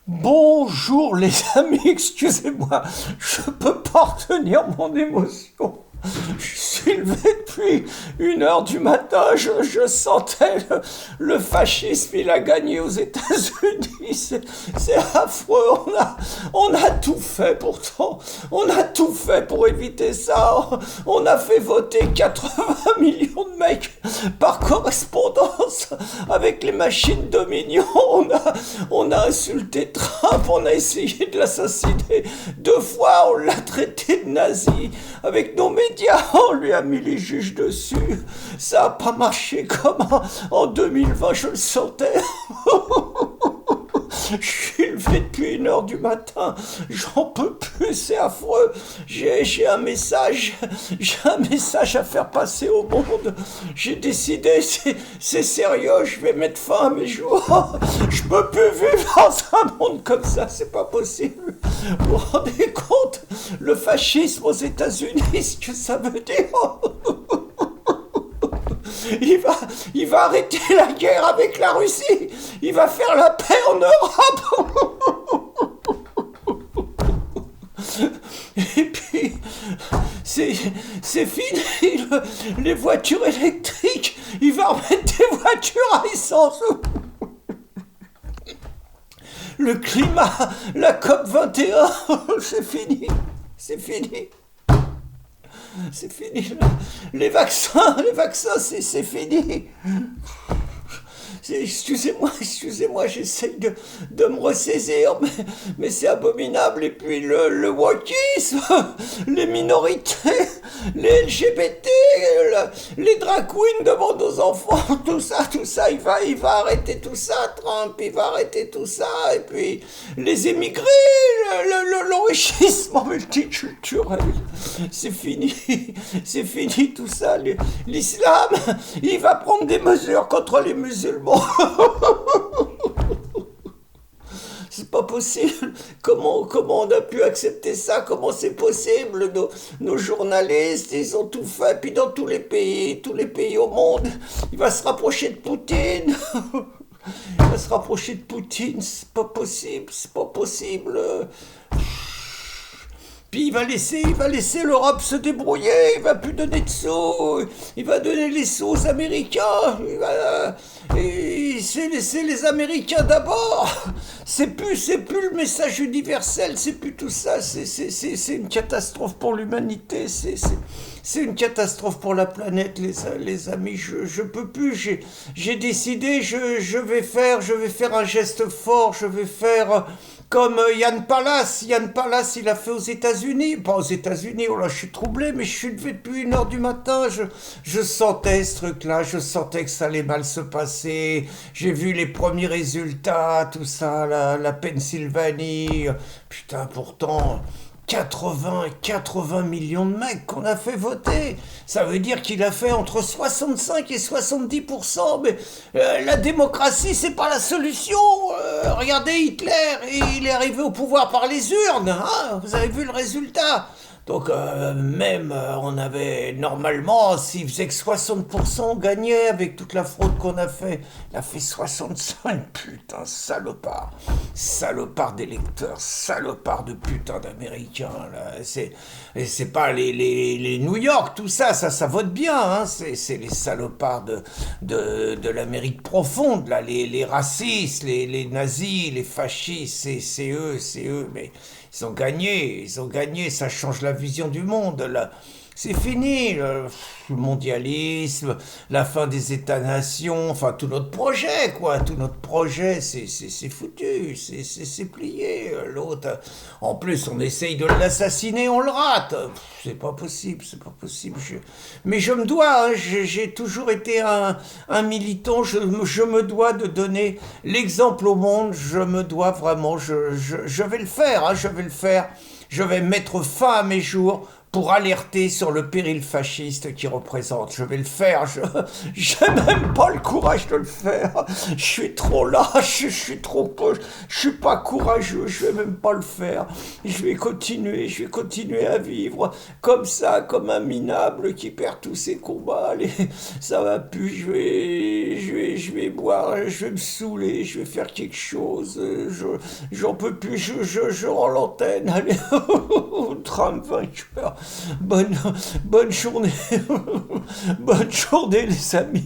Bonjour les amis, excusez-moi, je peux pas retenir mon émotion. Je suis levé depuis 1 heure du matin, je sentais le fascisme, il a gagné aux États-Unis, c'est affreux, on a tout fait pourtant, on a tout fait pour éviter ça, on a fait voter 80 millions de mecs par correspondance avec les machines Dominion, on a insulté Trump, on a essayé de l'assassiner 2 fois, on l'a traité de nazi, avec nos médias, on lui a mis les juges dessus. Ça a pas marché comme en 2020, je le sentais. Je suis levé depuis 1 heure du matin, j'en peux plus, c'est affreux. J'ai un message à faire passer au monde. J'ai décidé, c'est sérieux, je vais mettre fin à mes jours. Je peux plus vivre dans un monde comme ça, c'est pas possible. Vous vous rendez compte, le fascisme aux États-Unis, ce que ça veut dire? Il va arrêter la guerre avec la Russie. Il va faire la paix en Europe. Et puis, c'est fini. Les voitures électriques. Il va remettre des voitures à essence. Le climat, la COP 21, c'est fini. C'est fini. C'est fini. Les vaccins, c'est fini. Excusez-moi, j'essaye de me ressaisir, mais c'est abominable. Et puis le wokisme, les minorités, les LGBT, les drag queens devant nos enfants, tout ça, il va arrêter tout ça, Trump, il va arrêter tout ça. Et puis les émigrés, l'enrichissement multiculturel, c'est fini tout ça. L'islam, il va prendre des mesures contre les musulmans. C'est pas possible. Comment on a pu accepter ça? Comment c'est possible? Nos journalistes, ils ont tout fait. Puis dans tous les pays au monde, il va se rapprocher de Poutine. Il va se rapprocher de Poutine. C'est pas possible. Puis il va laisser l'Europe se débrouiller, il va plus donner de sous, il va donner les sous aux Américains, c'est les Américains d'abord. C'est plus le message universel, c'est plus tout ça, c'est une catastrophe pour l'humanité, c'est une catastrophe pour la planète, les amis, je peux plus, j'ai décidé, je vais faire un geste fort, je vais faire comme Yann Pallas, il a fait aux États-Unis. Pas aux États-Unis, oh là, je suis troublé, mais je suis levé depuis 1 heure du matin. Je sentais ce truc-là, je sentais que ça allait mal se passer. J'ai vu les premiers résultats, tout ça, la Pennsylvanie. Putain, pourtant, 80 millions de mecs qu'on a fait voter. Ça veut dire qu'il a fait entre 65 et 70%. Mais la démocratie, c'est pas la solution. Regardez Hitler, il est arrivé au pouvoir par les urnes. Hein, vous avez vu le résultat. Donc on avait normalement, s'il faisait que 60%, on gagnait avec toute la fraude qu'on a fait. Il a fait 65, putain, salopard d'électeurs, salopard de putain d'Américains. Là. C'est pas les New York, tout ça vote bien. Hein. C'est les salopards de l'Amérique profonde, là, les racistes, les nazis, les fascistes, c'est eux, mais ils ont gagné, ça change la vision du monde, là. C'est fini, le mondialisme, la fin des États-nations, enfin tout notre projet, quoi, tout notre projet, c'est foutu, c'est plié. L'autre, en plus, on essaye de l'assassiner, on le rate. C'est pas possible. Mais je me dois, hein, j'ai toujours été un militant, je me dois de donner l'exemple au monde, je me dois vraiment, je vais le faire, hein, je vais mettre fin à mes jours pour alerter sur le péril fasciste qu'il représente. Je vais le faire, j'ai même pas le courage de le faire. Je suis trop lâche, je suis pas courageux, je vais même pas le faire. Je vais continuer à vivre comme ça, comme un minable qui perd tous ses combats. Allez, ça va plus, je vais boire, je vais me saouler, je vais faire quelque chose. J'en peux plus, je rends l'antenne. Allez, Trump vainqueur. Bonne journée. Bonne journée, les amis.